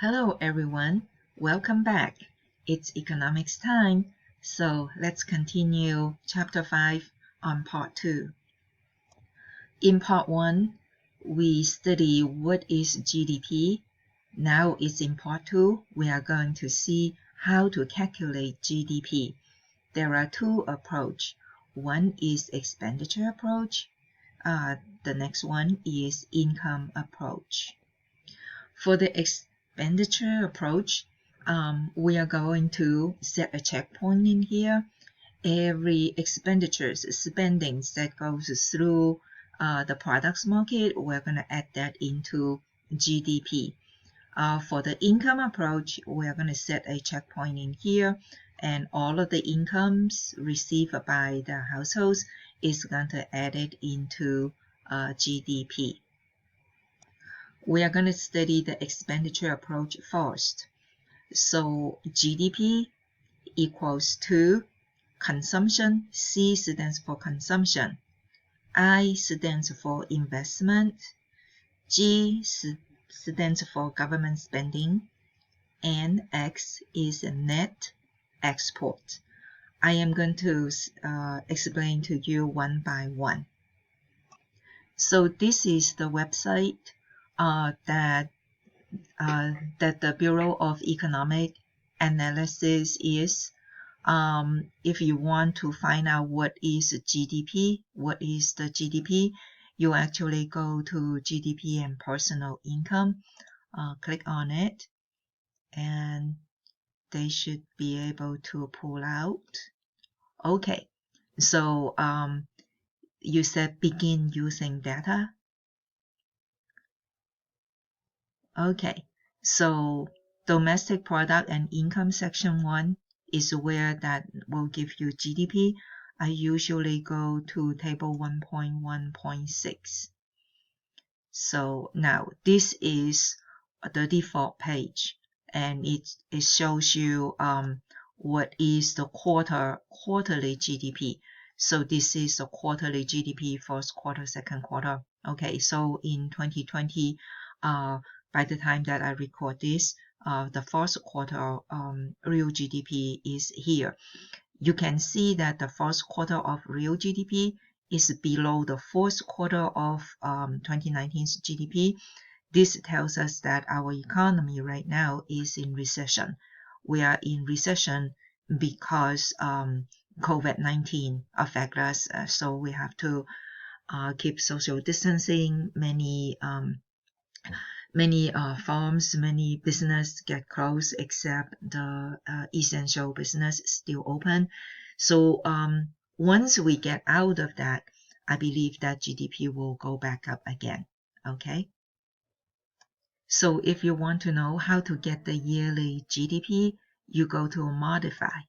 Hello everyone, welcome back. It's economics time, so let's continue chapter 5 on part 2. In part 1, we study what is GDP. Now it's in part 2, we are going to see how to calculate GDP. There are two approaches. One is expenditure approach. The next one is income approach. For the expenditure approach, we are going to set a checkpoint in here. Every expenditures spending that goes through the products market, we're going to add that into GDP. For the income approach, we're going to set a checkpoint in here, and all of the incomes received by the households is going to add it into GDP. We are going to study the expenditure approach first. So GDP equals to consumption. C stands for consumption. I stands for investment. G stands for government spending. And X is net export. I am going to explain to you one by one. So this is the website that the Bureau of Economic Analysis is. If you want to find out what is GDP, you actually go to GDP and personal income, click on it, and they should be able to pull out. Okay, so you said begin using data. Okay, so domestic product and income section 1 is where that will give you GDP. I usually go to table 1.1.6. So now this is the default page, and it shows you what is the quarterly GDP. So this is the quarterly GDP, first quarter, second quarter. Okay, so in 2020, by the time that I record this, the first quarter real GDP is here. You can see that the first quarter of real GDP is below the fourth quarter of 2019's GDP. This tells us that our economy right now is in recession. We are in recession because COVID-19 affects us, so we have to keep social distancing. Many farms, many business get closed, except the essential business still open. So once we get out of that, I believe that GDP will go back up again. Okay. So if you want to know how to get the yearly GDP, you go to modify,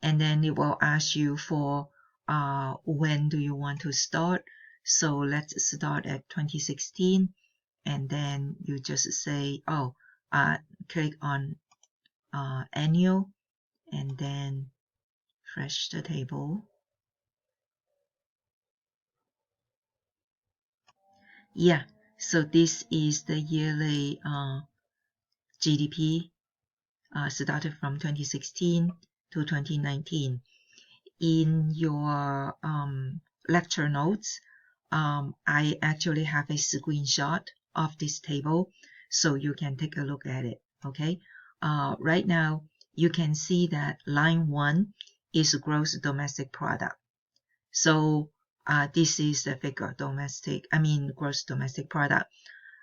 and then it will ask you for when do you want to start. So let's start at 2016. And then you just say, click on annual, and then refresh the table. Yeah, so this is the yearly GDP started from 2016 to 2019. In your lecture notes, I actually have a screenshot of this table, so you can take a look at it. Okay, right now you can see that line 1 is gross domestic product. So this is the figure, gross domestic product.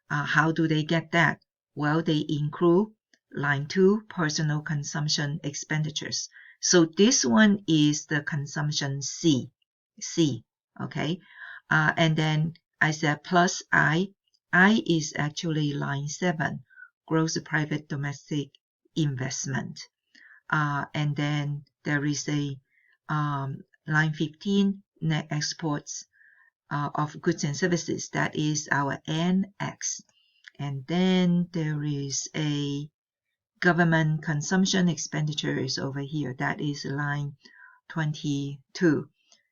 How do they get that? Well, they include line 2, personal consumption expenditures. So this one is the consumption C. Okay, and then I said plus I is actually line 7, gross private domestic investment. And then there is a line 15, net exports of goods and services. That is our NX. And then there is a government consumption expenditures over here. That is line 22.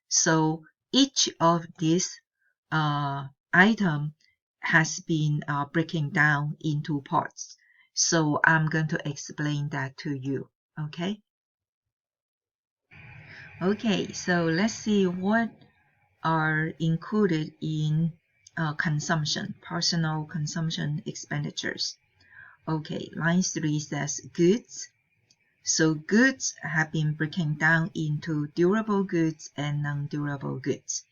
So each of these item has been breaking down into parts. So I'm going to explain that to you. Okay. Okay, so let's see what are included in consumption, personal consumption expenditures. Okay, line 3 says goods. So goods have been broken down into durable goods and non-durable goods.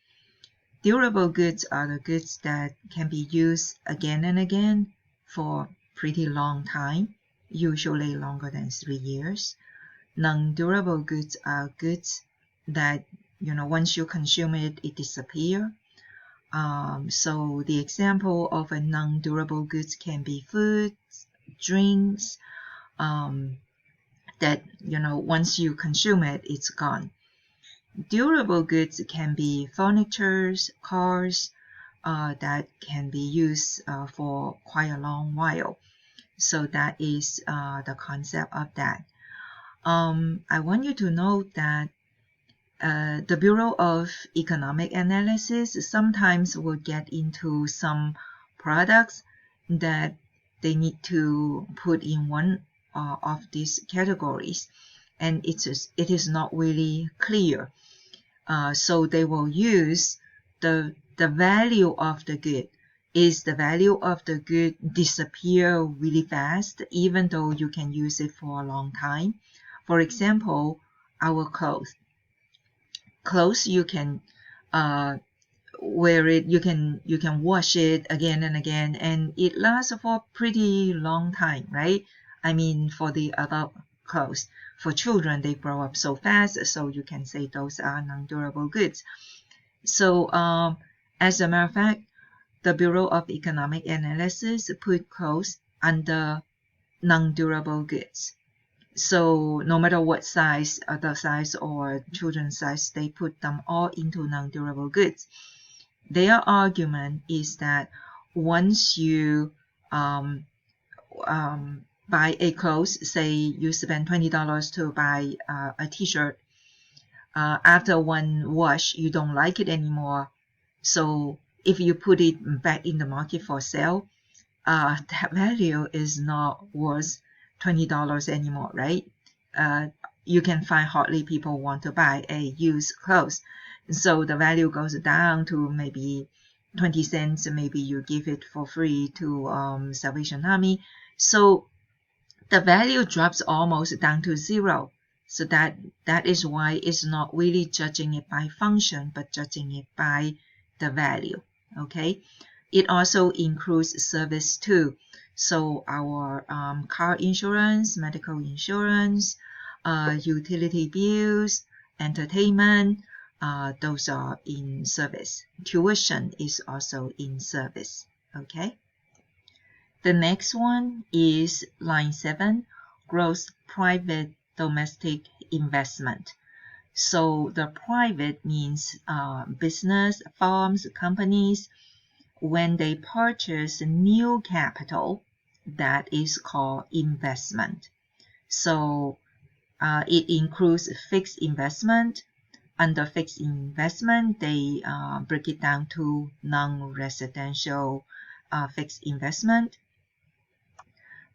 Durable goods are the goods that can be used again and again for pretty long time, usually longer than 3 years. Non-durable goods are goods that, once you consume it, it disappears. So the example of a non-durable goods can be foods, drinks, that, once you consume it, it's gone. Durable goods can be furniture, cars, that can be used for quite a long while. So that is the concept of that. I want you to note that the Bureau of Economic Analysis sometimes will get into some products that they need to put in one of these categories, and it is not really clear. So they will use the value of the good. Is the value of the good disappear really fast, even though you can use it for a long time? For example, our clothes. Clothes, you can wear it, you can wash it again and again, and it lasts for a pretty long time, right? I mean, for the adult clothes. For children, they grow up so fast, so you can say those are non-durable goods. So as a matter of fact, the Bureau of Economic Analysis put clothes under non-durable goods. So no matter what size, adult size or children's size, they put them all into non-durable goods. Their argument is that once you buy a clothes, say you spend $20 to buy a t-shirt, after one wash, you don't like it anymore. So if you put it back in the market for sale, that value is not worth $20 anymore, right? You can find hardly people want to buy a used clothes. So the value goes down to maybe 20 cents. Maybe you give it for free to Salvation Army. So the value drops almost down to zero. So that is why it's not really judging it by function, but judging it by the value. Okay. It also includes service too. So our car insurance, medical insurance, utility bills, entertainment, those are in service. Tuition is also in service. Okay. The next one is line 7, gross private domestic investment. So the private means business, firms, companies. When they purchase new capital, that is called investment. So it includes fixed investment. Under fixed investment, they break it down to non-residential fixed investment.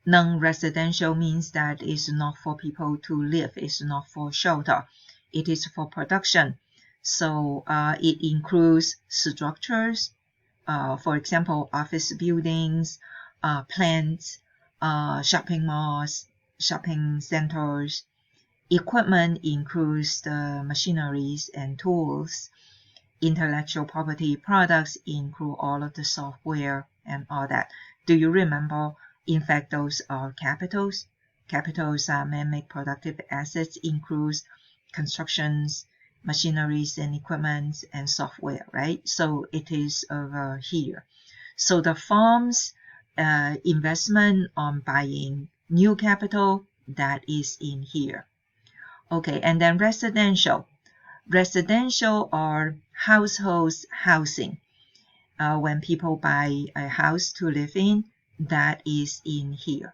Non-residential means that it's not for people to live, it's not for shelter, it is for production. So it includes structures, for example, office buildings, plants, shopping malls, shopping centers. Equipment includes the machineries and tools. Intellectual property products include all of the software and all that. Do you remember? In fact, those are capitals. Capitals are man-made productive assets, includes constructions, machineries and equipment, and software, right? So it is over here. So the firm's investment on buying new capital, that is in here. Okay, and then residential. Residential are households housing. When people buy a house to live in, that is in here.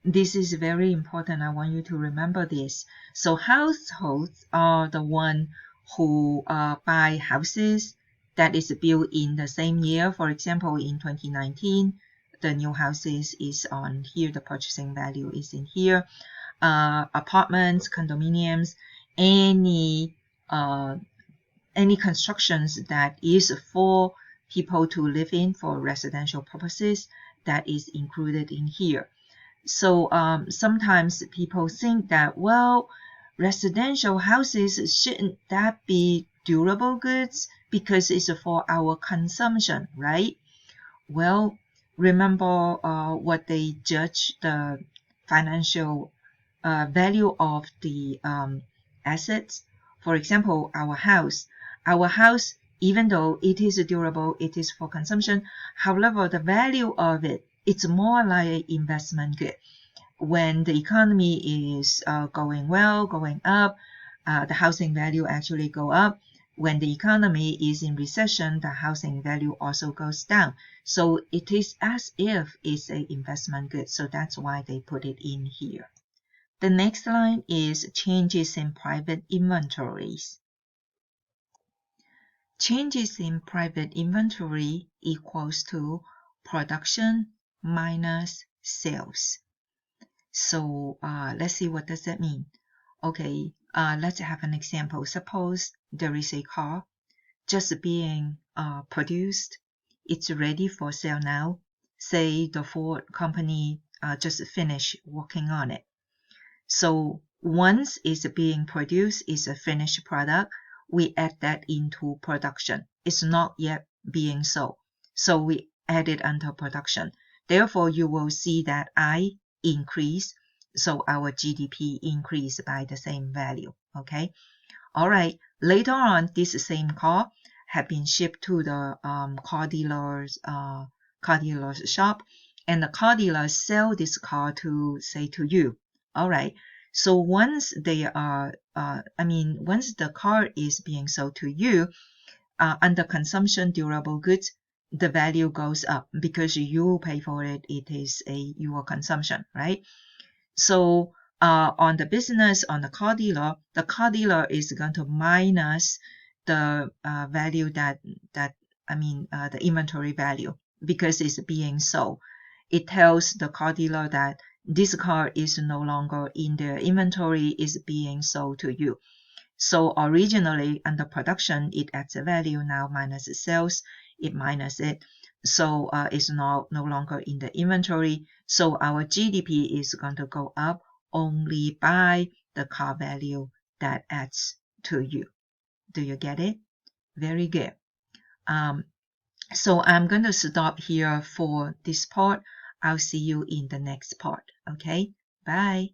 This is very important. I want you to remember this. So households are the one who buy houses that is built in the same year. For example, in 2019, the new houses is on here, the purchasing value is in here. Apartments, condominiums, any constructions that is for people to live in for residential purposes, that is included in here. So sometimes people think that, well, residential houses, shouldn't that be durable goods because it's for our consumption, right? Well, remember what they judge the financial value of the assets. For example, our house, even though it is durable, it is for consumption, however, the value of it, it's more like an investment good. When the economy is going well, going up, the housing value actually go up. When the economy is in recession, the housing value also goes down. So it is as if it's an investment good. So that's why they put it in here. The next line is changes in private inventories. Changes in private inventory equals to production minus sales. So let's see, what does that mean? Okay, let's have an example. Suppose there is a car just being produced. It's ready for sale now. Say the Ford company just finished working on it. So once it's being produced, it's a finished product, we add that into production. It's not yet being sold. So we add it under production. Therefore, you will see that I increase. So our GDP increase by the same value. Okay. All right. Later on, this same car have been shipped to the car dealer's shop, and the car dealer sell this car to, say, to you. All right. So once they are, once the car is being sold to you, under consumption durable goods, the value goes up because you pay for it. It is your consumption, right? So on the business, on the car dealer is going to minus the value the inventory value because it's being sold. It tells the car dealer that this car is no longer in their inventory, is being sold to you. So originally under production, it adds a value. Now minus sales, it minus it. So it's no longer in the inventory. So our GDP is going to go up only by the car value that adds to you. Do you get it? Very good. So I'm going to stop here for this part. I'll see you in the next part. Okay, bye.